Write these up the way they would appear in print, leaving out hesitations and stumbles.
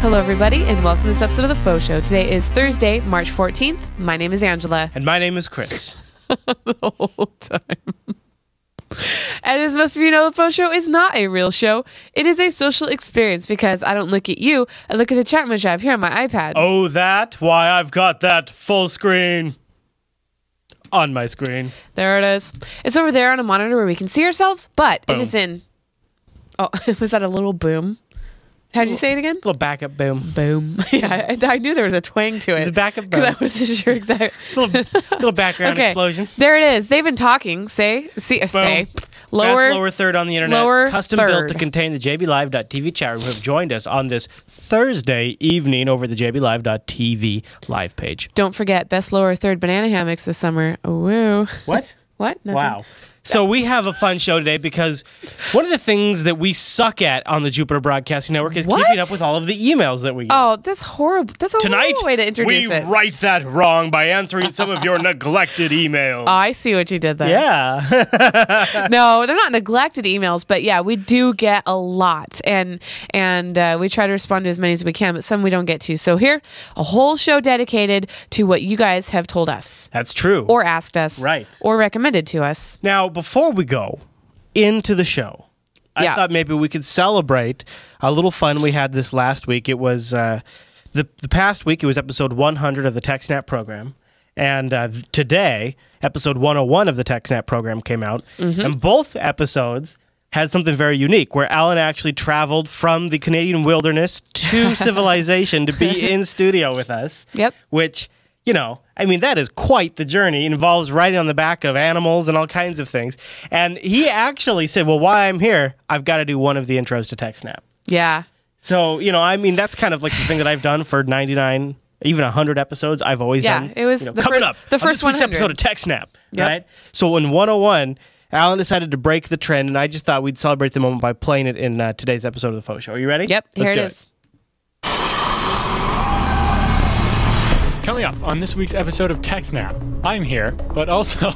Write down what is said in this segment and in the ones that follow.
Hello, everybody, and welcome to this episode of the FauxShow. Today is Thursday, March 14th. My name is Angela. And my name is Chris. The whole time. And as most of you know, the FauxShow is not a real show. It is a social experience because I don't look at you. I look at the chat room I have here on my iPad. Oh, that? Why, I've got that full screen on my screen. There it is. It's over there on a monitor where we can see ourselves, but Boom. it is in... Oh, was that a little boom? How'd you say it again? Little backup boom. Boom. Yeah, I knew there was a twang to it. It's a backup boom. I wasn't sure exactly. Little background explosion. There it is. They've been talking. Say. Lower third on the internet. Custom third. built to contain the JBLive.tv chat room who have joined us on this Thursday evening over the JBLive.tv live page. Don't forget, best lower third banana hammocks this summer. Woo. What? What? Nothing. Wow. So we have a fun show today because one of the things that we suck at on the Jupiter Broadcasting Network is keeping up with all of the emails that we get. Oh, that's horrible. That's a horrible way to introduce it. We right that wrong by answering some of your neglected emails. Oh, I see what you did there. Yeah. No, they're not neglected emails, but yeah, we do get a lot, and we try to respond to as many as we can, but some we don't get to. So here, a whole show dedicated to what you guys have told us. That's true. Or asked us. Right. Or recommended to us. Now, before we go into the show, I thought maybe we could celebrate a little fun we had this last week. It was the past week. It was episode 100 of the TechSnap program, and today, episode 101 of the TechSnap program came out, and both episodes had something very unique, where Alan actually traveled from the Canadian wilderness to civilization to be in studio with us. Yep. Which, you know, I mean, that is quite the journey. It involves riding on the back of animals and all kinds of things. And he actually said, well, while I'm here, I've got to do one of the intros to TechSnap. Yeah. So, you know, I mean, that's kind of like the thing that I've done for 99, even 100 episodes. I've always done. Yeah, it was coming up. The first on this week's 100. episode of TechSnap, right? So in 101, Alan decided to break the trend, and I just thought we'd celebrate the moment by playing it in today's episode of the FauxShow. Are you ready? Yep, here it is. Coming up on this week's episode of TechSnap, I'm here, but also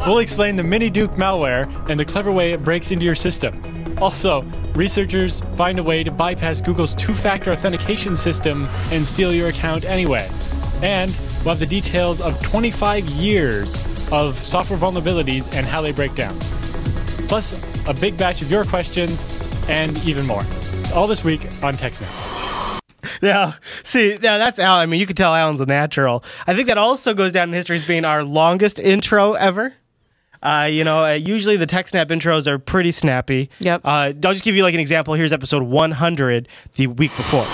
we'll explain the Mini Duke malware and the clever way it breaks into your system. Also, researchers find a way to bypass Google's two-factor authentication system and steal your account anyway. And we'll have the details of 25 years of software vulnerabilities and how they break down. Plus, a big batch of your questions and even more. All this week on TechSnap. Now, that's Alan. I mean, you can tell Alan's a natural. I think that also goes down in history as being our longest intro ever. Usually the TechSnap intros are pretty snappy. Yep. I'll just give you like an example. Here's episode 100 the week before.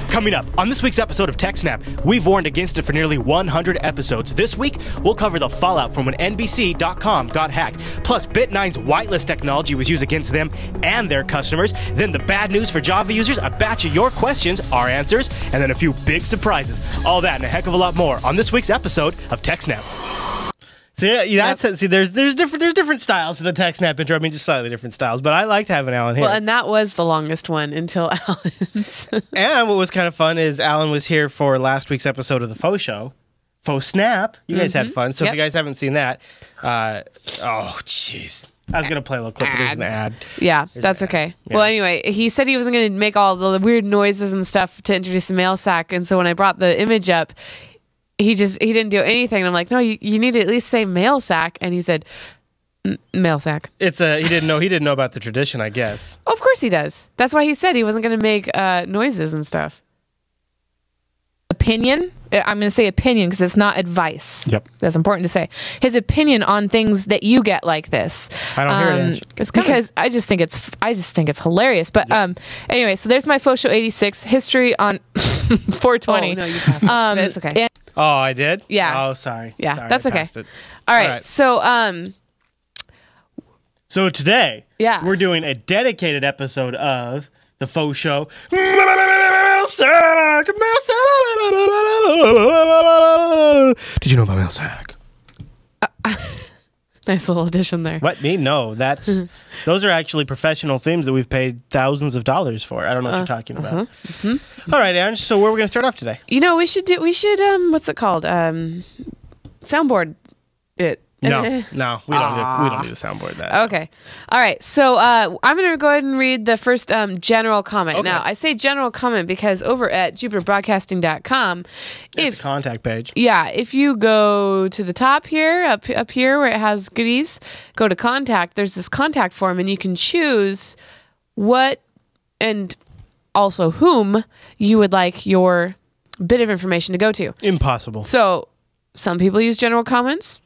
Coming up on this week's episode of TechSnap, we've warned against it for nearly 100 episodes. This week, we'll cover the fallout from when NBC.com got hacked, plus Bit9's whitelist technology was used against them and their customers, then the bad news for Java users, a batch of your questions, our answers, and then a few big surprises. All that and a heck of a lot more on this week's episode of TechSnap. There's different styles to the TechSnap intro. I mean, just slightly different styles, but I liked having Alan here. Well, and that was the longest one until Alan's. And what was kind of fun is Alan was here for last week's episode of the FauxShow. FauxSnap. You guys had fun. So if you guys haven't seen that, oh, jeez. I was going to play a little clip, but there's an ad. Yeah, that's okay. Yeah. Well, anyway, he said he wasn't going to make all the weird noises and stuff to introduce the mail sack. And so when I brought the image up, he didn't do anything. And I'm like, no, you need to at least say mail sack. And he said, mail sack. He didn't know about the tradition, I guess. Oh, of course he does. That's why he said he wasn't going to make noises and stuff. Opinion. I'm going to say opinion because it's not advice. Yep. That's important to say. His opinion on things that you get like this. I don't hear it. It's because I just think it's hilarious. But anyway, so there's my FauxShow 86 history on 420. Oh, no, you passed it. That's okay. Oh, I did? Yeah. Oh, sorry. Yeah, sorry, that's okay. It. All right. So today, we're doing a dedicated episode of the FauxShow. Did you know about mail sack? Nice little addition there. What? Me? No. Those are actually professional themes that we've paid thousands of dollars for. I don't know what you're talking about. All right, Ange. So where are we going to start off today? You know, we should what's it called? Soundboard it. No, we don't do the soundboard that. Okay. All right. So I'm going to go ahead and read the first general comment. Okay. Now, I say general comment because over at JupiterBroadcasting.com, the contact page. Yeah, if you go to the top here, up here where it has goodies, go to contact, there's this contact form, and you can choose what and also whom you would like your bit of information to go to. Impossible. So some people use general comments.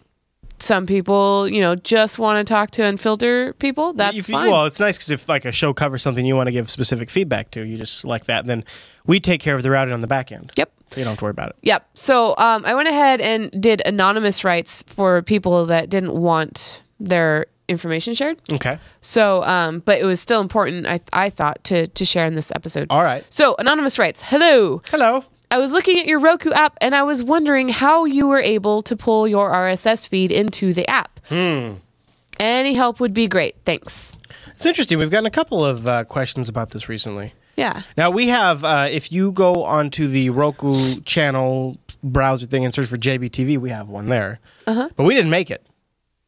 Some people, just want to talk to Unfilter people. That's fine. Well, it's nice because if like a show covers something you want to give specific feedback to, you just select that, and then we take care of the routing on the back end. Yep. So you don't have to worry about it. Yep. So I went ahead and did anonymous rights for people that didn't want their information shared. Okay. So, but it was still important, I thought, to share in this episode. All right. So, anonymous rights. Hello. Hello. I was looking at your Roku app and I was wondering how you were able to pull your RSS feed into the app. Any help would be great. Thanks. It's interesting. We've gotten a couple of questions about this recently. Yeah. Now, we have, if you go onto the Roku channel browser thing and search for JBTV, we have one there. But we didn't make it.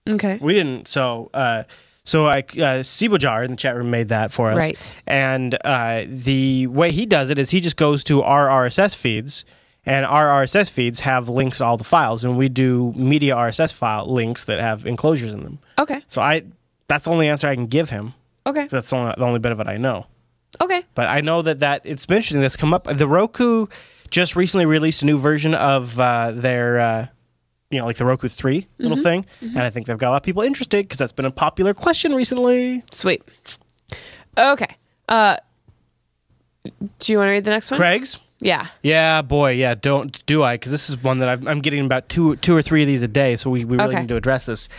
Okay. We didn't. So Sibojar in the chat room made that for us. Right. And the way he does it is he just goes to our RSS feeds, and our RSS feeds have links to all the files, and we do media RSS file links that have enclosures in them. Okay. So that's the only answer I can give him. Okay. That's the only bit of it I know. Okay. But I know that it's been interesting that's come up. The Roku just recently released a new version of their like the Roku 3 little thing. And I think they've got a lot of people interested because that's been a popular question recently. Sweet. Okay. Do you want to read the next one? Craig's? Yeah. Yeah, boy. Yeah, do I? Because this is one that I'm getting about two or three of these a day, so we really need to address this.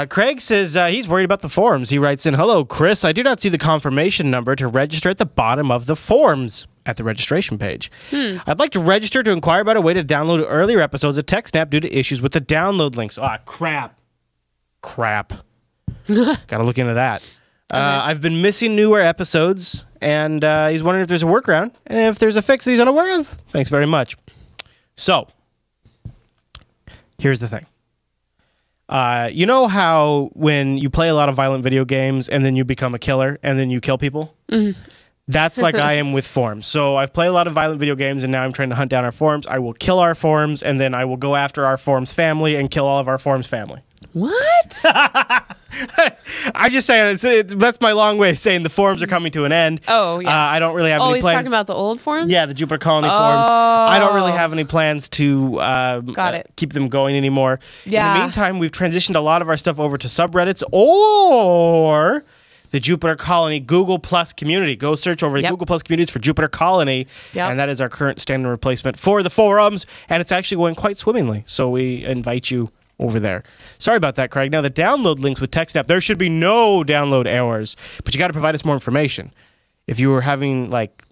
Craig says he's worried about the forums. He writes in, "Hello, Chris. I do not see the confirmation number to register at the bottom of the forums at the registration page. I'd like to register to inquire about a way to download earlier episodes of TechSnap due to issues with the download links." Crap. Gotta look into that. I've been missing newer episodes, and he's wondering if there's a workaround and if there's a fix that he's unaware of. Thanks very much. So, here's the thing. You know how when you play a lot of violent video games and then you become a killer and then you kill people? That's like I am with forums. So I've played a lot of violent video games and now I'm trying to hunt down our forums. I will kill our forums and then I will go after our forums family and kill all of our forums family. What? I'm just saying, that's my long way of saying the forums are coming to an end. Oh, yeah. I don't really have any plans. Oh, he's talking about the old forums? Yeah, the Jupiter Colony forums. I don't really have any plans to keep them going anymore. Yeah. In the meantime, we've transitioned a lot of our stuff over to subreddits or the Jupiter Colony Google Plus community. Go search over the Google Plus communities for Jupiter Colony, and that is our current standard replacement for the forums, and it's actually going quite swimmingly, so we invite you over there. Sorry about that, Craig. Now, the download links with TechSnap, there should be no download errors, but you got to provide us more information. If you were having like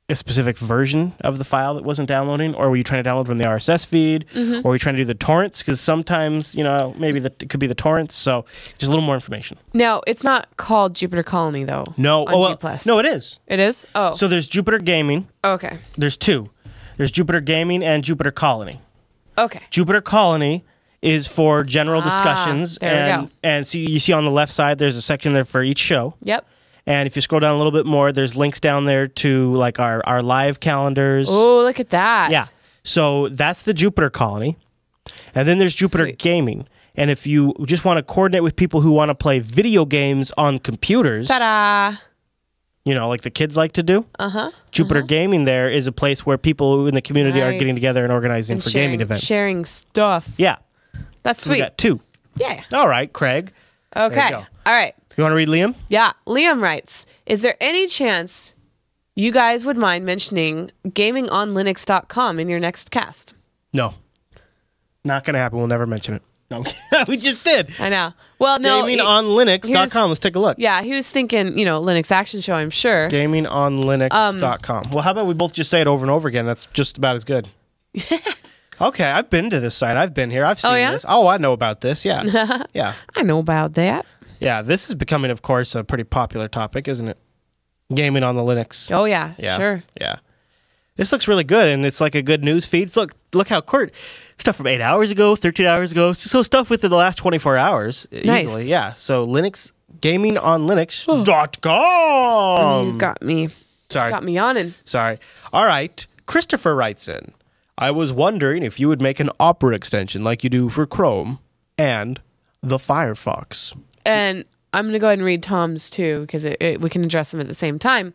a specific version of the file that wasn't downloading, or were you trying to download from the RSS feed, or were you trying to do the torrents? Because sometimes, maybe it could be the torrents. So just a little more information. Now, it's not called Jupiter Colony, though. No. On G+. No, it is. It is? Oh. So there's Jupiter Gaming. Okay. There's two. There's Jupiter Gaming and Jupiter Colony. Okay. Jupiter Colony is for general discussions. There we go. And so you see on the left side, there's a section there for each show. Yep. And if you scroll down a little bit more, there's links down there to like our live calendars. Oh, look at that. Yeah. So that's the Jupiter Colony. And then there's Jupiter Gaming. And if you just want to coordinate with people who want to play video games on computers, ta-da, like the kids like to do, Jupiter Gaming there is a place where people in the community are getting together and organizing for gaming events. Sharing stuff. Yeah. That's so sweet. We got two. Yeah. All right, Craig. Okay. All right. You want to read Liam? Yeah. Liam writes, is there any chance you guys would mind mentioning gamingonlinux.com in your next cast? No. Not going to happen. We'll never mention it. No. We just did. I know. Well, no. Gamingonlinux.com. Let's take a look. Yeah, he was thinking, Linux Action Show, I'm sure. Gamingonlinux.com. Well, how about we both just say it over and over again? That's just about as good. Okay, I've been to this site. I've been here. I've seen this. Oh, I know about this. Yeah. Yeah. I know about that. Yeah, this is becoming, of course, a pretty popular topic, isn't it? Gaming on the Linux. Oh, yeah. Sure. Yeah. This looks really good, and it's like a good news feed. Look how stuff from 8 hours ago, 13 hours ago, so stuff within the last 24 hours. Nice. Easily, yeah. So Linux, gamingonlinux.com. You got me. Sorry. Got me yawning. Sorry. All right. Christopher writes in, I was wondering if you would make an Opera extension like you do for Chrome and the Firefox. And I'm going to go ahead and read Tom's too, because we can address them at the same time.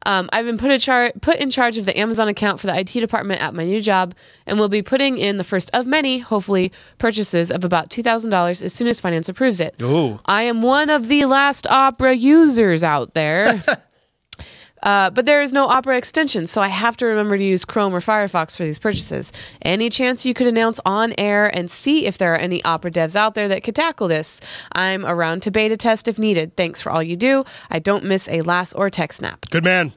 I've been put in charge of the Amazon account for the IT department at my new job, and will be putting in the first of many, hopefully, purchases of about $2,000 as soon as finance approves it. Ooh. I am one of the last Opera users out there. But there is no Opera extension, so I have to remember to use Chrome or Firefox for these purchases. Any chance you could announce on air and see if there are any Opera devs out there that could tackle this? I'm around to beta test if needed. Thanks for all you do. I don't miss a LAS or TechSnap. Good man.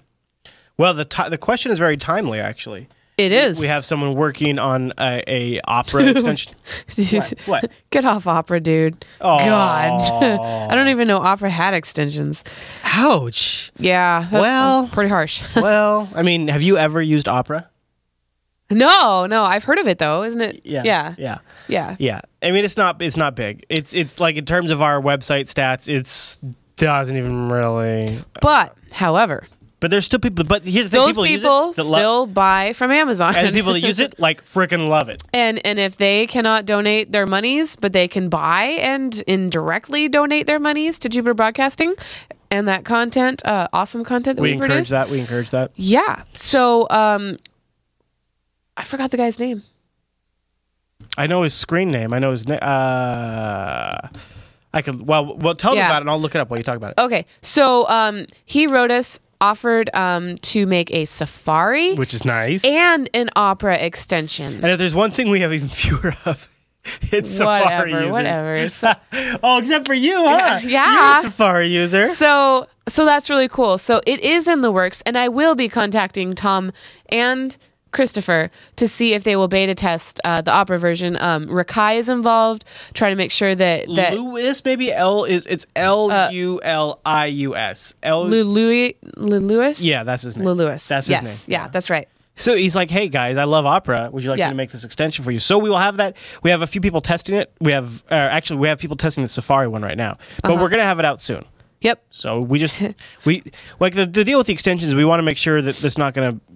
Well, the question is very timely, actually. It is. We have someone working on a Opera extension. What? Get off Opera, dude. Aww. God. I don't even know Opera had extensions. Ouch. Yeah. That's pretty harsh. Well, I mean, have you ever used Opera? No. I've heard of it, though, isn't it? Yeah. I mean, it's not big. It's like in terms of our website stats, it's doesn't even really. But, however. But there's still people. But here's the thing: those people still buy from Amazon, and the people that use it like freaking love it. And if they cannot donate their monies, but they can buy and indirectly donate their monies to Jupiter Broadcasting, and that content, awesome content that we produce. We encourage that. Yeah. So I forgot the guy's name. I know his screen name. I know his name. I could. Well, tell me about it, and I'll look it up while you talk about it. Okay. So he wrote us. Offered to make a Safari, which is nice, and an Opera extension. And if there's one thing we have even fewer of, it's Safari users. Whatever. Oh, except for you, huh? Yeah. You're a Safari user. So that's really cool. So it is in the works, and I will be contacting Tom and Christopher to see if they will beta test the Opera version. Rakai is involved, trying to make sure that Lewis, maybe it's Lulius. Lewis? Yeah, that's his name. Lewis. That's his name. Yeah, that's right. So he's like, hey guys, I love Opera. Would you like me to make this extension for you? So we will have that. We have a few people testing it. We have people testing the Safari one right now, but we're gonna have it out soon. Yep. So we like the deal with the extensions. We want to make sure that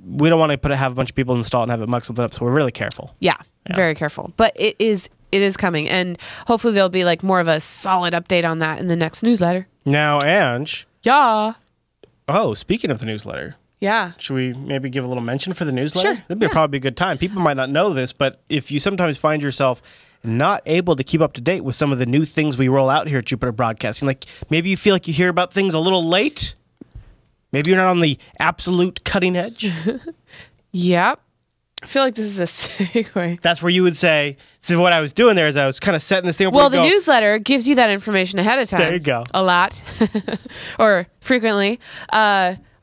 we don't want to have a bunch of people install it and have it muck something up. So we're really careful. Yeah, very careful. But it is coming, and hopefully there'll be like more of a solid update on that in the next newsletter. Now, Ange. Yeah. Oh, speaking of the newsletter. Yeah. Should we maybe give a little mention for the newsletter? Sure. That'd be probably a good time. People might not know this, but if you sometimes find yourself not able to keep up to date with some of the new things we roll out here at Jupiter Broadcasting, like maybe you feel like you hear about things a little late, maybe you're not on the absolute cutting edge. Yep. I feel like this is a segue. That's where you would say, so what I was doing there is I was kind of setting this thing up. Well, the newsletter gives you that information ahead of time. There you go. A lot. Or frequently.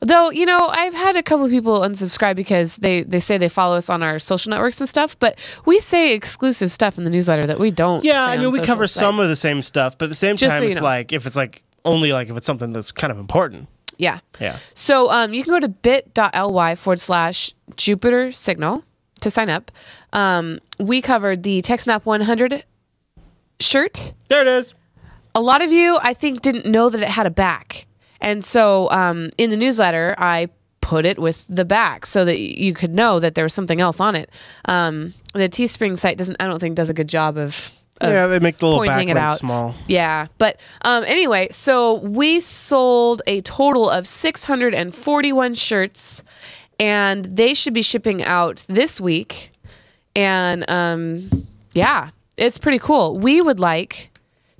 Though, I've had a couple of people unsubscribe because they say they follow us on our social networks and stuff, but we say exclusive stuff in the newsletter that we don't. Yeah, say I mean, we cover some of the same stuff, but at the same time, it's like, if it's like, only like if it's something that's kind of important. Yeah. Yeah. So you can go to bit.ly/Jupiter Signal to sign up. We covered the TechSnap 100 shirt. There it is. A lot of you, I think, didn't know that it had a back. And so in the newsletter, I put it with the back so that you could know that there was something else on it. The Teespring site I don't think does a good job of they make the little pointing it out small. Yeah. But anyway, so we sold a total of 641 shirts, and they should be shipping out this week. And it's pretty cool. We would like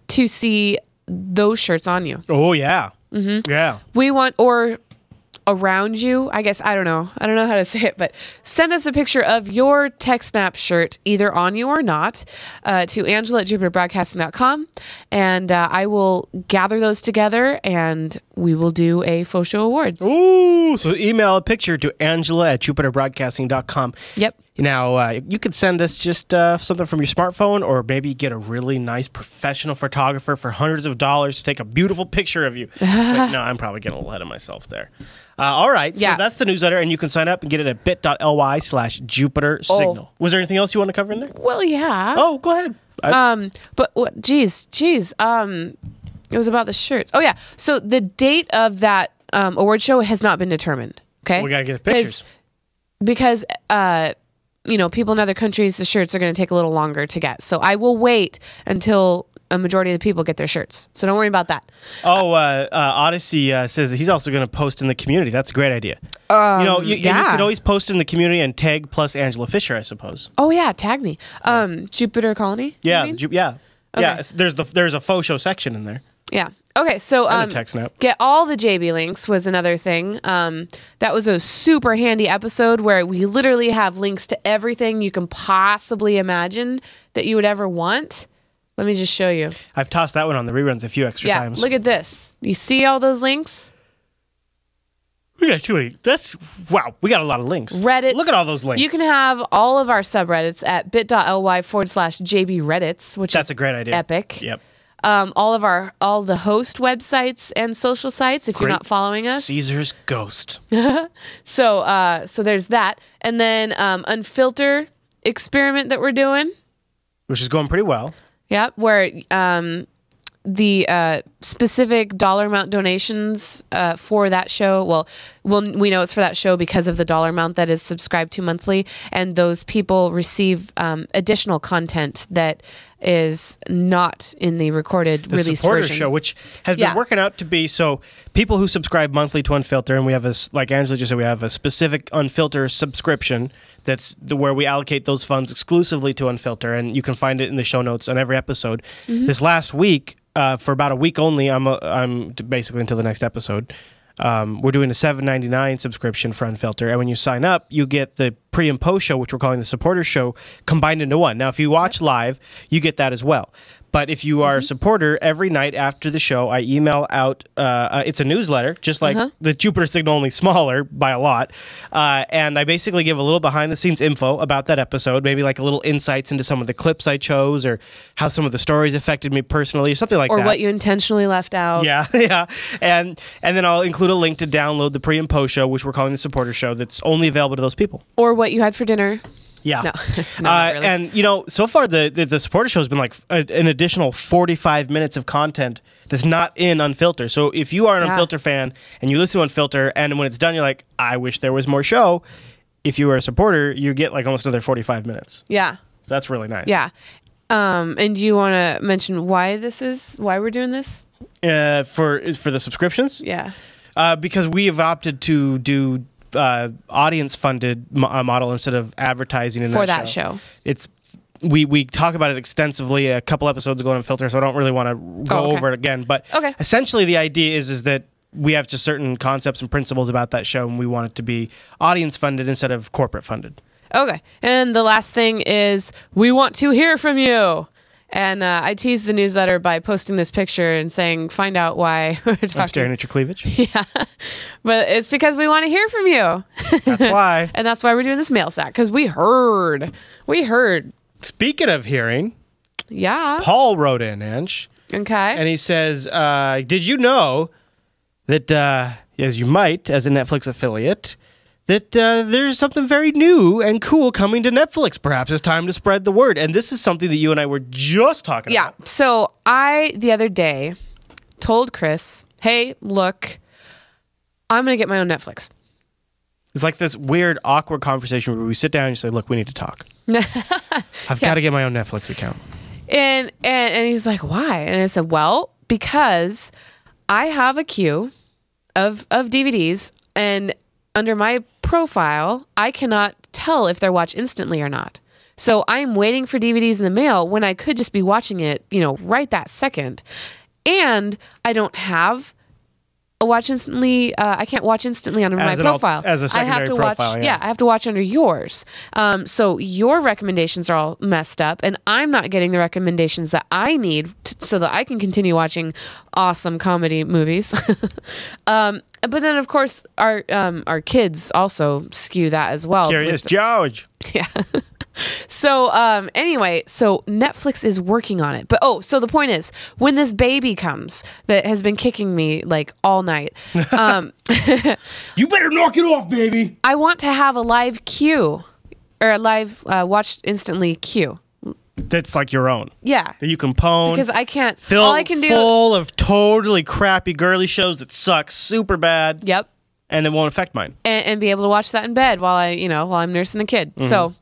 to see those shirts on you. Oh, yeah. Mm-hmm. Yeah. We want, or around you, I guess. I don't know how to say it, but send us a picture of your TechSnap shirt, either on you or not, to Angela@JupiterBroadcasting.com, and I will gather those together, and we will do a FauxShow Awards. Ooh, so email a picture to Angela@JupiterBroadcasting.com. Yep. Now, you could send us just something from your smartphone, or maybe get a really nice professional photographer for hundreds of dollars to take a beautiful picture of you. Wait, no, I'm probably getting a little ahead of myself there. All right, so that's the newsletter, and you can sign up and get it at bit.ly/Jupiter Signal. Was there anything else you want to cover in there? Well, yeah. Oh, go ahead. But what? Geez. It was about the shirts. Oh yeah. So the date of that award show has not been determined. Okay. We gotta get the pictures because people in other countries, the shirts are going to take a little longer to get. So I will wait until a majority of the people get their shirts. So don't worry about that. Odyssey says that he's also going to post in the community. That's a great idea. You could always post in the community and tag plus Angela Fisher, I suppose. Oh yeah, tag me. Jupiter Colony. Yeah, yeah. There's a FauxShow section in there. Yeah. Okay, so get all the JB links was another thing. That was a super handy episode where we literally have links to everything you can possibly imagine that you would ever want. Let me just show you. I've tossed that one on the reruns a few extra times. Look at this. You see all those links? We got too many. Wow, we got a lot of links. Reddit. Look at all those links. You can have all of our subreddits at bit.ly/JB Reddits, which that's a great idea. Epic. Yep. All the host websites and social sites if you're not following us. Caesar's Ghost. So there's that. And then Unfilter experiment that we're doing. Which is going pretty well. Yeah, where the specific dollar amount donations for that show, we know it's for that show because of the dollar amount that is subscribed to monthly, and those people receive additional content that is not in the recorded release version. The supporter show, which has been working out to be, so people who subscribe monthly to Unfilter, and we have like Angela just said, we have a specific Unfilter subscription that's where we allocate those funds exclusively to Unfilter, and you can find it in the show notes on every episode. Mm-hmm. This last week, for about a week only, I'm basically until the next episode, we're doing a $7.99 subscription for Unfilter, and when you sign up, you get the pre and post show, which we're calling the supporter show, combined into one. Now, if you watch live, you get that as well. But if you are a supporter, every night after the show, I email out, it's a newsletter, just like the Jupiter Signal, only smaller by a lot. And I basically give a little behind-the-scenes info about that episode, maybe like a little insights into some of the clips I chose, or how some of the stories affected me personally, or something like that. Or what you intentionally left out. Yeah, yeah. And then I'll include a link to download the pre and post show, which we're calling the supporter show, that's only available to those people. Or what you had for dinner. Yeah. No, not really. And, so far the supporter show has been like an additional 45 minutes of content that's not in Unfilter. So if you are an Unfilter fan and you listen to Unfilter, and when it's done, you're like, I wish there was more show. If you are a supporter, you get like almost another 45 minutes. Yeah. So that's really nice. Yeah. And do you want to mention why we're doing this? For the subscriptions? Yeah. Because we have opted to do audience funded model instead of advertising in that show. It's we talk about it extensively a couple episodes ago on Unfilter, so I don't really want to go over it again. But essentially, the idea is that we have just certain concepts and principles about that show, and we want it to be audience funded instead of corporate funded. Okay. And the last thing is we want to hear from you. And I teased the newsletter by posting this picture and saying, find out why we're talking. I'm staring at your cleavage. Yeah. But it's because we want to hear from you. That's why. And that's why we're doing this mail sack, because we heard. Speaking of hearing. Yeah. Paul wrote in, Ange. Okay. And he says, did you know that, as you might, as a Netflix affiliate, that there's something very new and cool coming to Netflix. Perhaps it's time to spread the word. And this is something that you and I were just talking about. Yeah. So I, the other day, told Chris, hey, look, I'm going to get my own Netflix. It's like this weird, awkward conversation where we sit down and you say, look, we need to talk. I've got to get my own Netflix account. And he's like, why? And I said, well, because I have a queue of DVDs, and under my profile, I cannot tell if they're watched instantly or not. So I'm waiting for DVDs in the mail when I could just be watching it, right that second. And I don't have a watch instantly. I can't watch instantly under my profile. As a secondary profile, I have to watch under yours. So your recommendations are all messed up, and I'm not getting the recommendations that I need so that I can continue watching awesome comedy movies. but then of course our kids also skew that as well. Curious George. Yeah. So anyway, so Netflix is working on it. But so the point is, when this baby comes that has been kicking me like all night, you better knock it off, baby. I want to have a live queue or a live watch instantly queue. That's like your own. Yeah. That you can pwn. Because I can't. All I can do full of totally crappy girly shows that suck super bad. Yep. And it won't affect mine. And be able to watch that in bed while I'm nursing a kid. Mm-hmm. So.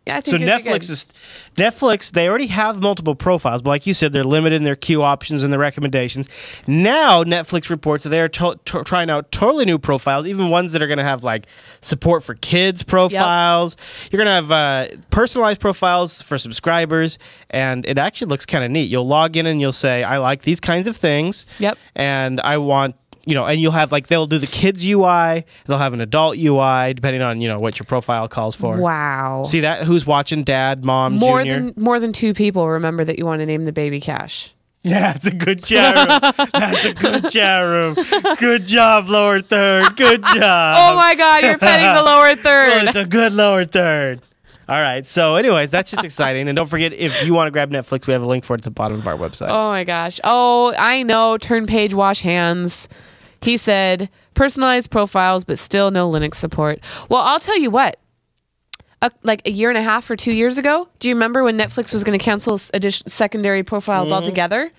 I think Netflix, they already have multiple profiles, but like you said, they're limited in their queue options and their recommendations. Now Netflix reports that they are trying out totally new profiles, even ones that are going to have like support for kids profiles. Yep. You're going to have personalized profiles for subscribers, and it actually looks kind of neat. You'll log in and you'll say, I like these kinds of things. Yep. And I want and you'll have they'll do the kids UI, they'll have an adult UI, depending on, what your profile calls for. Wow. See that? Who's watching? Dad, mom, junior? More than 2 people remember that you want to name the baby Cash. Yeah, it's a good chat room. That's a good chat room. Good job, lower third. Good job. Oh my God, you're petting the lower third. Well, it's a good lower third. All right. So anyways, that's just exciting. And don't forget, if you want to grab Netflix, we have a link for it at the bottom of our website. Oh my gosh. Oh, I know. Turn page, wash hands. He said, personalized profiles, but still no Linux support. Well, I'll tell you what. Like a year and a half or 2 years ago, do you remember when Netflix was going to cancel secondary profiles altogether?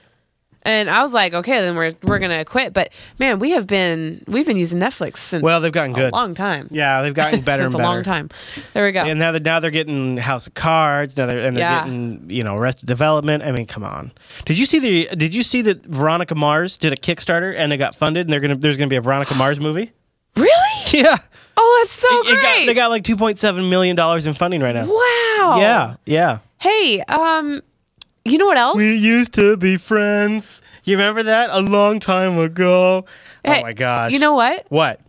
And I was like, okay, then we're going to quit. But man, we've been using Netflix since they've gotten good. A long time. Yeah, they've gotten better and better. Since a long time. There we go. And now they're getting House of Cards. Now they're getting Arrested Development. I mean, come on. Did you see that Veronica Mars did a Kickstarter and it got funded and there's gonna be a Veronica Mars movie? Really? Yeah. Oh, that's so great. They got like $2.7 million in funding right now. Wow. Yeah. Hey, you know what else? We used to be friends. You remember that? A long time ago. Hey, oh my gosh. You know what? What?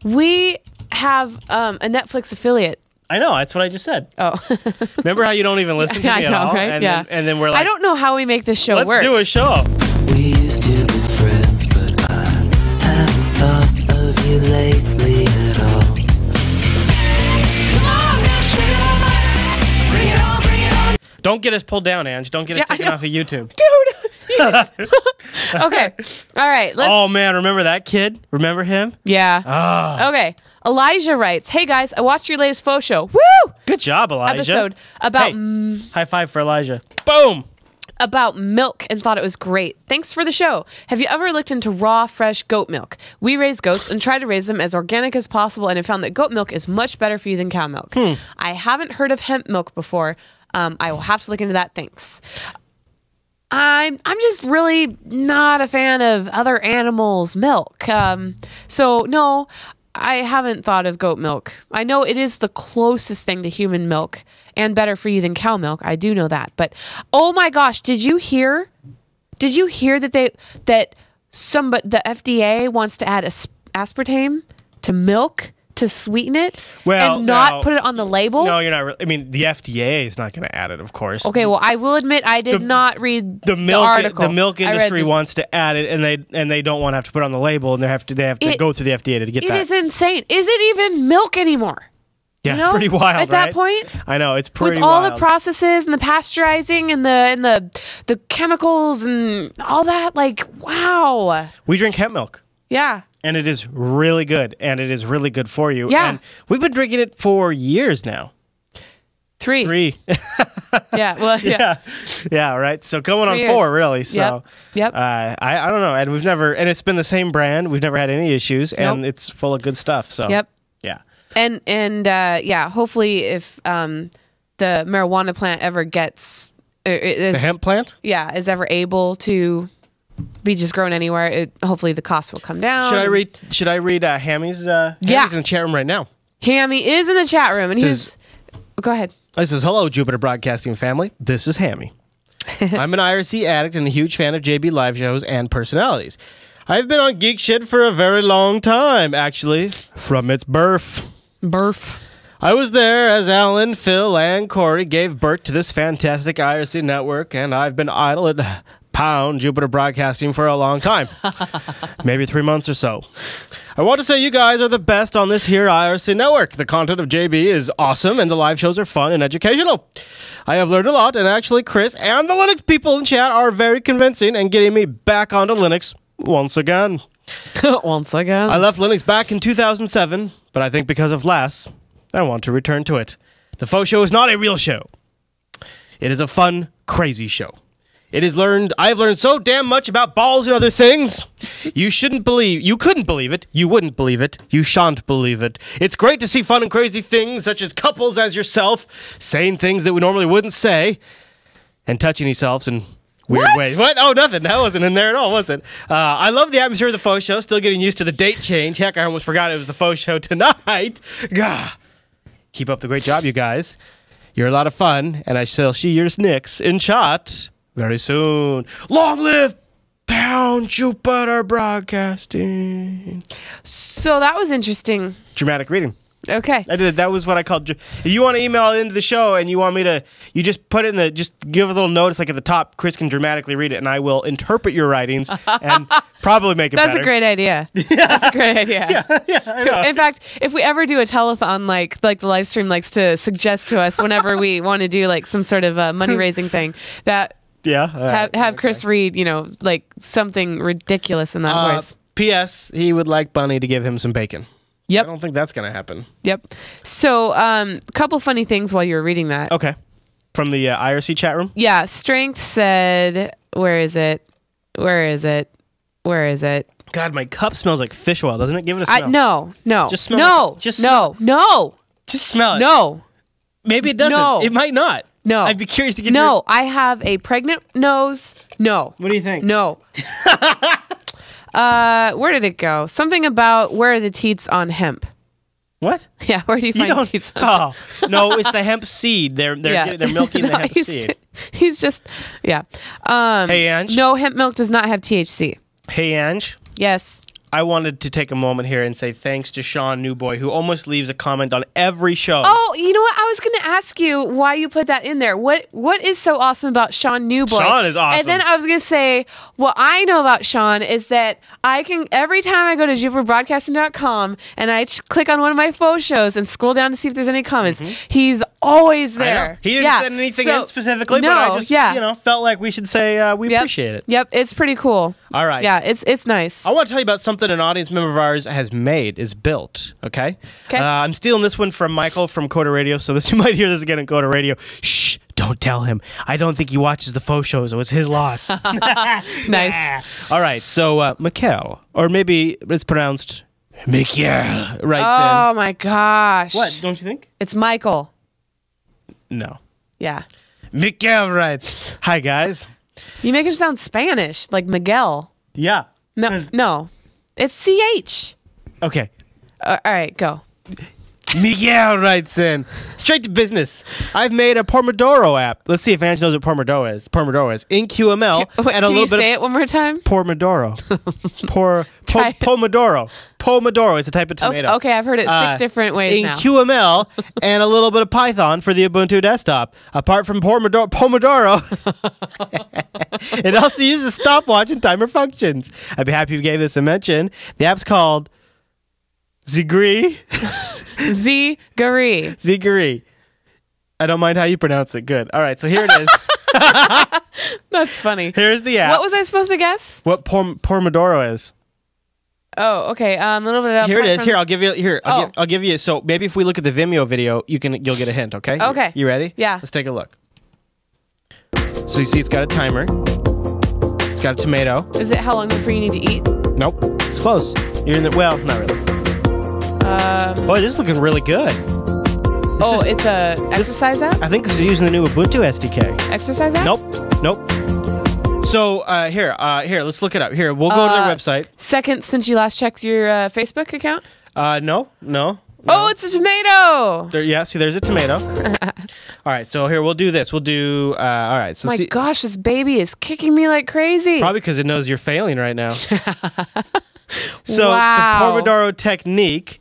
We have a Netflix affiliate. I know. That's what I just said. Oh. Remember how you don't even listen to me at all? Right? And then we're like, I don't know how we make this show work. Let's do a show. We used to be friends, but I haven't thought of you lately at all. Don't get us pulled down, Ange. Don't get us taken off of YouTube. Dude! Okay. All right. Oh, man. Remember that kid? Remember him? Yeah. Oh. Okay. Elijah writes, hey, guys, I watched your latest FauxShow. Woo! Good job, Elijah. Episode about... high five for Elijah. Boom! About milk and thought it was great. Thanks for the show. Have you ever looked into raw, fresh goat milk? We raise goats and try to raise them as organic as possible, and have found that goat milk is much better for you than cow milk. I haven't heard of hemp milk before. I will have to look into that. Thanks. I'm just really not a fan of other animals' milk. So no, I haven't thought of goat milk. I know it is the closest thing to human milk and better for you than cow milk. I do know that. But oh my gosh, did you hear that the FDA wants to add aspartame to milk to sweeten it and not put it on the label? No, you're not. I mean, the FDA is not going to add it, of course. Okay, well, I will admit I did not read the article. The milk industry wants to add it, and they don't want to have to put it on the label, and they have to go through the FDA to get that. It is insane. Is it even milk anymore? Yeah, it's pretty wild. At that point, I know it's pretty with all wild. the processes and the pasteurizing and the chemicals and all that. Like, wow. We drink hemp milk. Yeah. And it is really good, and it is really good for you. Yeah. And we've been drinking it for years now. Three. Yeah. Well. Yeah. Yeah. Right. So going 3 on years. 4, really. So. Yep. I don't know, and it's been the same brand. We've never had any issues, and it's full of good stuff. So. Yep. Yeah. And hopefully if the marijuana plant ever gets the hemp plant, is ever able to be just grown anywhere, hopefully the cost will come down. Should I read Hammy's? Hammy's in the chat room right now. Hammy is in the chat room, and go ahead. He says, hello, Jupiter Broadcasting family. This is Hammy. I'm an IRC addict and a huge fan of JB live shows and personalities. I've been on Geek Shit for a very long time, actually, from its birth. I was there as Alan, Phil, and Corey gave birth to this fantastic IRC network, and I've been idle at pound Jupiter Broadcasting for a long time. Maybe 3 months or so. I want to say you guys are the best on this here IRC network. The content of JB is awesome, and the live shows are fun and educational. I have learned a lot, and actually Chris and the Linux people in chat are very convincing and getting me back onto Linux once again. Once again. I left Linux back in 2007, but I think because of less, I want to return to it. The FauxShow is not a real show. It is a fun, crazy show. I have learned so damn much about balls and other things. You couldn't believe it. You wouldn't believe it. You shan't believe it. It's great to see fun and crazy things, such as couples as yourself, saying things that we normally wouldn't say, and touching yourselves in weird ways. What? Oh, nothing. That wasn't in there at all, was it? I love the atmosphere of the FauxShow. Still getting used to the date change. Heck, I almost forgot it was the FauxShow tonight. Gah. Keep up the great job, you guys. You're a lot of fun, and I shall see your nicks in chat very soon. Long live Pound Jupiter Broadcasting. So that was interesting. Dramatic reading. Okay. I did it. That was what I called. If you want to email into the show and you want me to, you just put it in the, just give a little notice like at the top. Chris can dramatically read it, and I will interpret your writings and probably make it better. That's a great idea. That's a great idea. Yeah, I know. In fact, if we ever do a telethon, like the live stream likes to suggest to us whenever we want to do like some sort of money raising thing, that have Chris read, like something ridiculous in that voice. P.S. He would like Bunny to give him some bacon. Yep. I don't think that's going to happen. Yep. So, a couple funny things while you were reading that. Okay. From the IRC chat room? Yeah. Strength said, where is it? God, my cup smells like fish oil, doesn't it? Give it a smell. No. Just smell it. Just smell it. No. Just smell it. No. Maybe it doesn't. No. It might not. No. I'd be curious to get No. I have a pregnant nose. No. What do you think? No. Where did it go? Something about where are the teats on hemp? What? Yeah, where do you find teats on hemp? Oh, no, it's the hemp seed. They're milking the hemp seed. He's just, yeah. Hey, Ange. No, hemp milk does not have THC. Hey, Ange. Yes. I wanted to take a moment here and say thanks to Sean Newboy, who almost leaves a comment on every show. Oh, you know what? I was going to ask you why you put that in there. What is so awesome about Sean Newboy? Sean is awesome. And then I was going to say, what I know about Sean is that I can, every time I go to JupiterBroadcasting.com and I click on one of my faux shows and scroll down to see if there's any comments, he's always there. I know. He didn't send anything in specifically, but I just felt like we should say we appreciate it. Yep, it's pretty cool. All right. Yeah, it's nice. I want to tell you about something an audience member of ours is built, okay? I'm stealing this one from Michael from Coda Radio, so you might hear this again in Coda Radio. Shh, don't tell him. I don't think he watches the faux shows. It was his loss. Nice. All right, so Mikhail, or maybe it's pronounced Mikhail, writes in. Oh my gosh. What, don't you think? It's Michael. No. Yeah. Mikhail writes, hi guys. You make it sound Spanish, like Miguel. Yeah. No. It's CH. Okay. All right, go. Miguel writes in, straight to business. I've made a pomodoro app. Let's see if Ange knows what pomodoro is. In QML. Can you say it one more time? Pomodoro. Pomodoro. Pomodoro is a type of tomato. Okay, I've heard it 6 different ways now. In QML and a little bit of Python for the Ubuntu desktop. Apart from Pomodoro, it also uses stopwatch and timer functions. I'd be happy if you gave this a mention. The app's called Zigri. Zigri. I don't mind how you pronounce it. Good. All right, so here it is. That's funny. Here's the app. What was I supposed to guess? What Pomodoro is. Oh, okay. A little bit. Here it is. Here, I'll give you. I'll give you. So maybe if we look at the Vimeo video, you'll get a hint. Okay. Okay. You ready? Yeah. Let's take a look. So you see, it's got a timer. It's got a tomato. Is it how long before you need to eat? Nope. It's close. You're in the not really. Boy, this is looking really good. It's a exercise app? I think this is using the new Ubuntu SDK. Exercise app? Nope. So here, let's look it up. Here, we'll go to their website. Second since you last checked your Facebook account? No. Oh, it's a tomato. See, there's a tomato. All right, so here, we'll do this. We'll do, all right. So gosh, this baby is kicking me like crazy. Probably because it knows you're failing right now. So wow. The Pomodoro technique,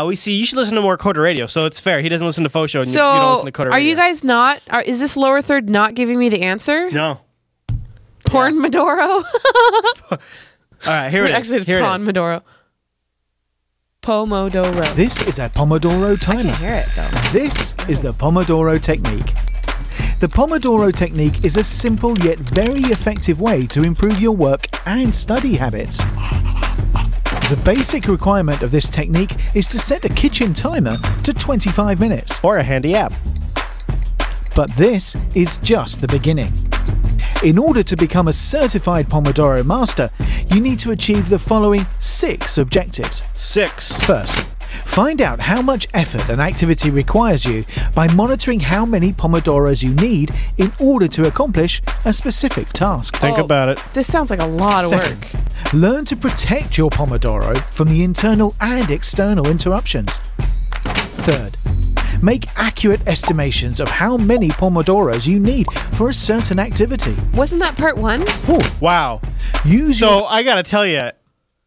we see you should listen to more Coda Radio, so it's fair. He doesn't listen to FauxShow, and you don't listen to Coda Radio. Are you guys not, is this lower third not giving me the answer? No. Porn Modoro? All right, here it is. Actually, it's Here prawn it is. Modoro. Pomodoro. This is a Pomodoro I timer. can hear it, though. This is the Pomodoro technique. The Pomodoro technique is a simple yet very effective way to improve your work and study habits. The basic requirement of this technique is to set a kitchen timer to 25 minutes. Or a handy app. But this is just the beginning. In order to become a certified Pomodoro master, you need to achieve the following 6 objectives. 6. First, find out how much effort an activity requires you by monitoring how many Pomodoros you need in order to accomplish a specific task. Think about it. This sounds like a lot of Second, work. learn to protect your Pomodoro from the internal and external interruptions. Third, make accurate estimations of how many Pomodoros you need for a certain activity. Wasn't that part 1? Fourth, Wow. use So I got to tell you,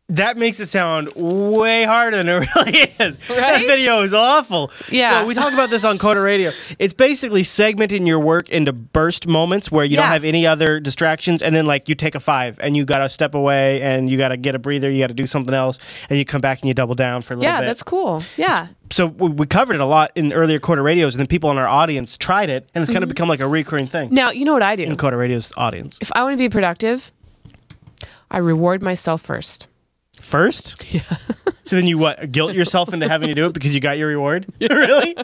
that makes it sound way harder than it really is. That Right? video is awful. Yeah. So we talked about this on Coda Radio. It's basically segmenting your work into burst moments where you don't Yeah. have any other distractions, and then like you take a 5 and you got to step away and you got to get a breather, you got to do something else, and you come back and you double down for a little Yeah, bit. that's cool. Yeah. So we covered it a lot in earlier Coda Radios, and then people in our audience tried it, and it's kind of become like a recurring thing Now, you know what I do? in Coda Radio's audience. If I want to be productive, I reward myself first. First? Yeah. So then you what? Guilt yourself into having to do it because you got your reward? Really?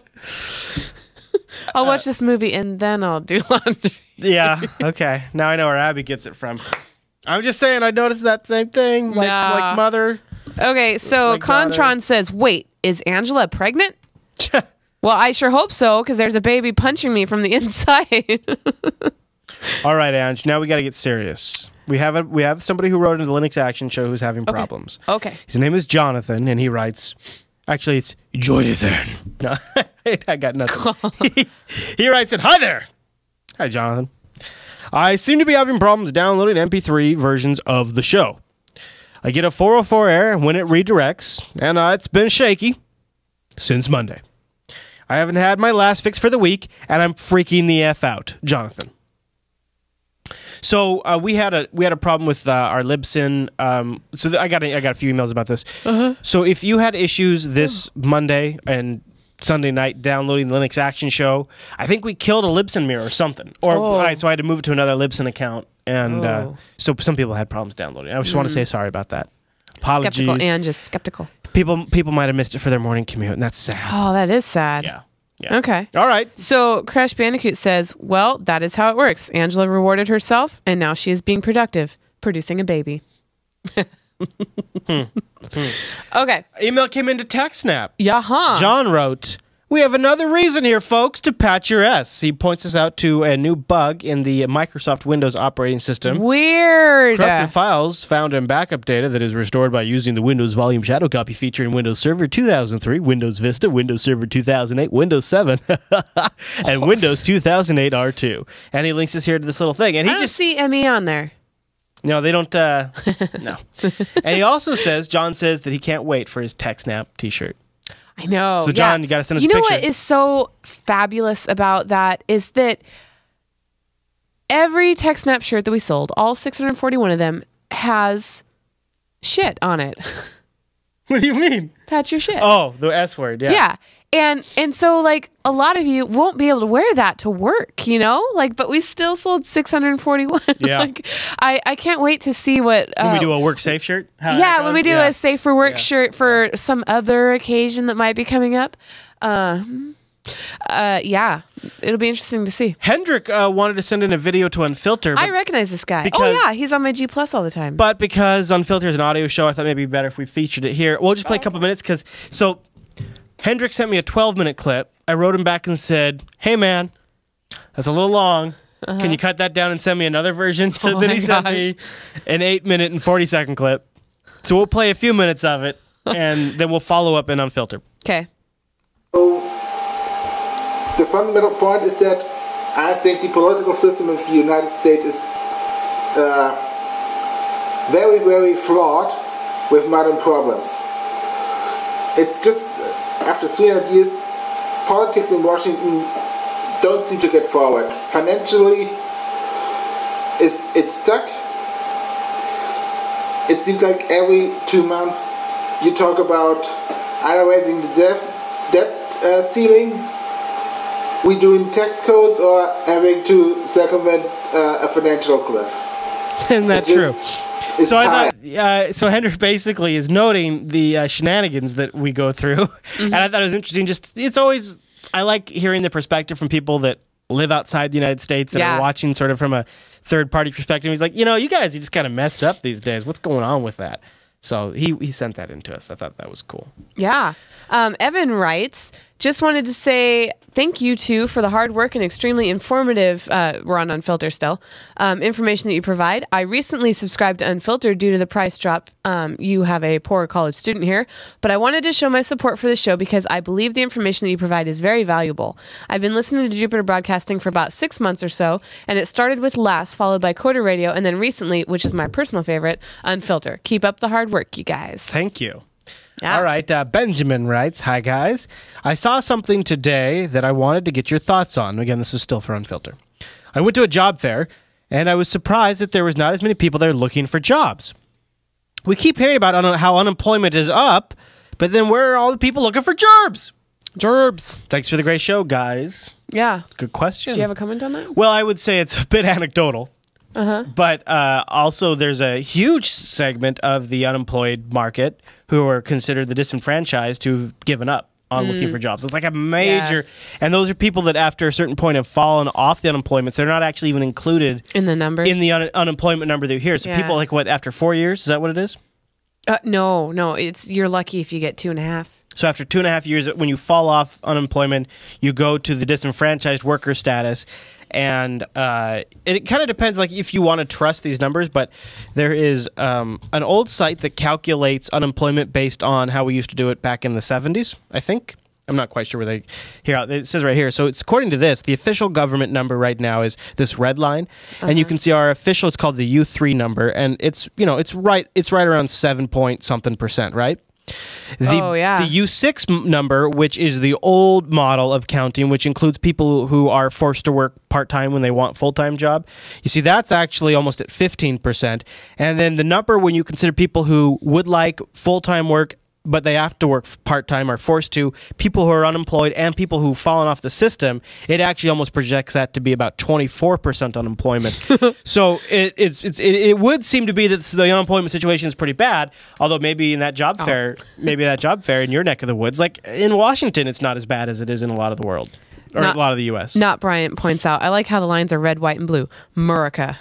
I'll watch this movie and then I'll do laundry. Yeah. Okay. Now I know where Abby gets it from. I'm just saying I noticed that same thing. Like, Nah. like mother. Okay, so Like daughter. Contron says, wait, is Angela pregnant? Well, I sure hope so, because there's a baby punching me from the inside. All right, Ange. Now we got to get serious. We have somebody who wrote into the Linux Action Show who's having problems. Okay. His name is Jonathan, and he writes. Actually, it's Jonathan. No, I got nothing. He writes it. Hi there. Hi, Jonathan. I seem to be having problems downloading MP3 versions of the show. I get a 404 error when it redirects, and it's been shaky since Monday. I haven't had my last fix for the week, and I'm freaking the F out. Jonathan. So we had a problem with our libsyn. I got a few emails about this. So if you had issues this Monday and Sunday night downloading the Linux Action Show, I think we killed a libsyn mirror or something. Or so I had to move it to another libsyn account, and so some people had problems downloading. I just want to say sorry about that. Apologies. Skeptical and just skeptical. People might have missed it for their morning commute, and that's sad. Oh, that is sad. Yeah. Okay. All right. So Crash Bandicoot says, well, that is how it works. Angela rewarded herself, and now she is being productive, producing a baby. Okay. Email came into TechSnap. Yaha. John wrote, "We have another reason here, folks, to patch your S." He points us out to a new bug in the Microsoft Windows operating system. Weird. Corrupted files found in backup data that is restored by using the Windows Volume Shadow Copy feature in Windows Server 2003, Windows Vista, Windows Server 2008, Windows 7, and Windows 2008 R2. And he links us here to this little thing. And I he don't just see ME on there. no, they don't. No. And he also says, John says that he can't wait for his TechSnap T-shirt. I know. So, John, you got to send us a You know picture. what is so fabulous about that is that every TechSnap shirt that we sold, all 641 of them, has shit on it. What do you mean? Patch your shit. Oh, the S word. Yeah. Yeah. And so like a lot of you won't be able to wear that to work, you know? Like, but we still sold 641. Yeah. Like I can't wait to see what When we do a work safe shirt. How that yeah, when we goes? do Yeah. a safe for work Yeah. shirt for some other occasion that might be coming up. Yeah, it'll be interesting to see. Hendrik wanted to send in a video to Unfilter, I recognize this guy. because- Oh yeah, he's on my G Plus all the time. but because Unfilter is an audio show, I thought maybe it'd be better if we featured it here. We'll just play a couple minutes because Hendrik sent me a 12-minute clip. I wrote him back and said, "Hey man, that's a little long. Can you cut that down and send me another version?" So Oh then my he sent gosh. me an 8-minute and 40-second clip. So we'll play a few minutes of it, and then we'll follow up in Unfilter. Okay. The fundamental point is that I think the political system of the United States is very, very flawed with modern problems. It just, after 300 years, politics in Washington don't seem to get forward. Financially, it's stuck. It seems like every 2 months you talk about either raising the debt ceiling, we doing tax codes, or having to circumvent a financial cliff. Isn't that true? It's So I time. thought, so Henry basically is noting the shenanigans that we go through, and I thought it was interesting. It's always, I like hearing the perspective from people that live outside the United States that are watching sort of from a third-party perspective. He's like, you guys, you just kind of messed up these days. What's going on with that? So he sent that into us. I thought that was cool. Yeah. Evan writes, just wanted to say thank you two for the hard work and extremely informative, we're on Unfilter still, information that you provide. I recently subscribed to Unfilter due to the price drop. You have a poor college student here, but I wanted to show my support for the show because I believe the information that you provide is very valuable. I've been listening to Jupiter Broadcasting for about 6 months or so, and it started with Last, followed by Coder Radio, and then recently, which is my personal favorite, Unfilter. Keep up the hard work, you guys. Thank you. Yeah. All right. Benjamin writes, hi, guys. I saw something today that I wanted to get your thoughts on. Again, this is still for Unfilter. I went to a job fair, and I was surprised that there was not as many people there looking for jobs. We keep hearing about how unemployment is up, but then where are all the people looking for jobs? Gerbs. Thanks for the great show, guys. Yeah. Good question. Do you have a comment on that? Well, I would say it's a bit anecdotal. But also there's a huge segment of the unemployed market who are considered the disenfranchised who've given up on looking for jobs. It's like a major, and those are people that after a certain point have fallen off the unemployment, so they're not actually even included in the numbers, in the unemployment number they're here. So people like, what, after 4 years? Is that what it is? No, you're lucky if you get 2.5. So after 2.5 years, when you fall off unemployment, you go to the disenfranchised worker status. And it kind of depends, like, if you want to trust these numbers, but there is an old site that calculates unemployment based on how we used to do it back in the 70s, I think. I'm not quite sure where they... Here, it says right here. So it's according to this, the official government number right now is this red line. And you can see our official, it's called the U3 number. And it's, it's right around 7-point-something%, right? The U6 number, which is the old model of counting, which includes people who are forced to work part-time when they want full-time job. You see, that's actually almost at 15%. And then the number when you consider people who would like full-time work, but they have to work part-time or forced to, people who are unemployed and people who've fallen off the system, it actually almost projects that to be about 24% unemployment. So it would seem to be that the unemployment situation is pretty bad, although maybe in that job fair, in your neck of the woods, like in Washington, it's not as bad as it is in a lot of the world. Or a lot of the U.S. Not Bryant points out. I like how the lines are red, white, and blue. Murica.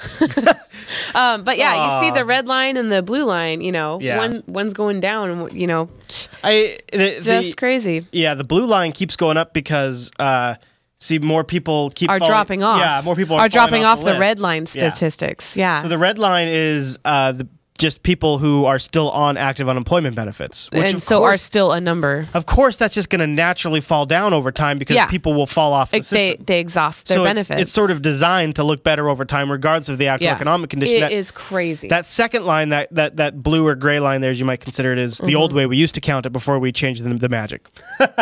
But yeah, you see the red line and the blue line, one's going down, just crazy. Yeah, the blue line keeps going up because, more people are dropping off. Yeah, more people are dropping off the list. red line statistics. Yeah. So the red line is just people who are still on active unemployment benefits. Which and so are still a number. Of course, that's just going to naturally fall down over time because people will fall off the system. They exhaust their benefits. It's sort of designed to look better over time regardless of the actual economic condition. It is crazy. That second line, that blue or gray line there, as you might consider it, is the old way we used to count it before we changed the magic.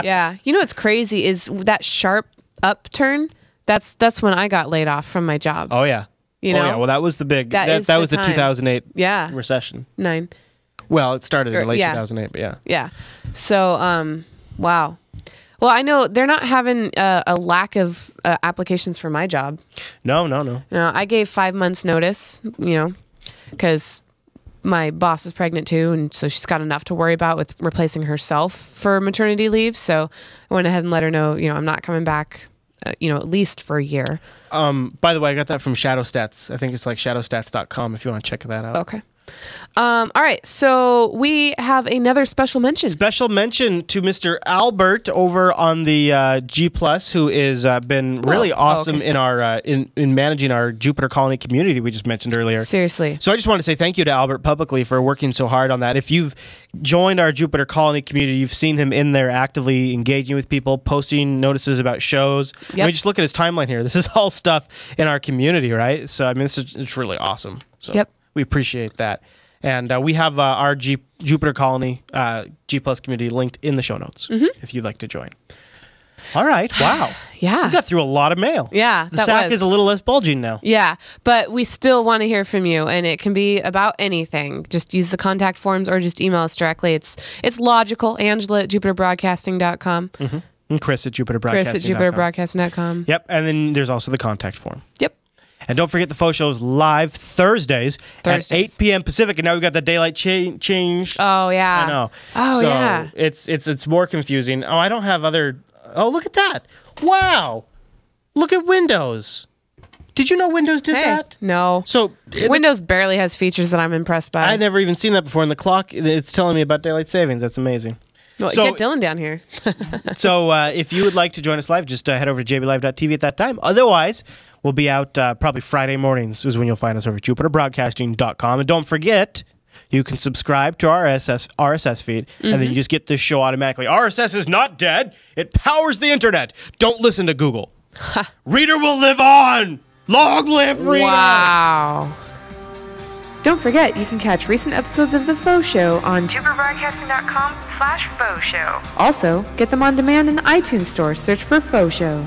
Yeah. You know what's crazy is that sharp upturn, that's when I got laid off from my job. Oh, yeah. Well, that was the big... That was the 2008 recession. 9. Well, it started in late 2008, but yeah. Yeah. So, wow. Well, I know they're not having a lack of applications for my job. No. I gave 5 months notice, because my boss is pregnant too, and so she's got enough to worry about with replacing herself for maternity leave. So I went ahead and let her know, I'm not coming back, at least for a year. By the way, I got that from Shadow Stats. I think it's like shadowstats.com if you want to check that out. Okay. All right. So we have another special mention. Special mention to Mr. Albert over on the G+, who is been really awesome in our in managing our Jupiter Colony community we just mentioned earlier. Seriously. So I just want to say thank you to Albert publicly for working so hard on that. If you've joined our Jupiter Colony community, you've seen him in there actively engaging with people, posting notices about shows. Yep. I mean, just look at his timeline here. This is all stuff in our community, right? So I mean, it's really awesome. So we appreciate that. And we have our Jupiter Colony G+ community linked in the show notes if you'd like to join. All right. Wow. Yeah. You got through a lot of mail. Yeah. The sack is a little less bulging now. Yeah. But we still want to hear from you, and it can be about anything. Just use the contact forms or just email us directly. It's logical. Angela at JupiterBroadcasting.com. Mm-hmm. And Chris at JupiterBroadcasting.com. Chris at JupiterBroadcasting.com. Yep. And then there's also the contact form. Yep. And don't forget the Faux Show's live Thursdays at 8 p.m. Pacific. And now we've got the daylight change. Oh, yeah. I know. Oh, so yeah. It's more confusing. Oh, I don't have other... Oh, look at that. Wow. Look at Windows. Did you know Windows did that? No. So Windows barely has features that I'm impressed by. I'd never even seen that before. And the clock, it's telling me about daylight savings. That's amazing. Well, So- get Dylan down here. So if you would like to join us live, just head over to jblive.tv at that time. Otherwise, we'll be out probably Friday mornings is when you'll find us over at jupiterbroadcasting.com. And don't forget, you can subscribe to our RSS feed, and then you just get this show automatically. RSS is not dead. It powers the internet. Don't listen to Google. Reader will live on. Long live Reader. Wow. Don't forget, you can catch recent episodes of The Faux Show on JupiterBroadcasting.com/FauxShow. Also, get them on demand in the iTunes store. Search for Faux Show.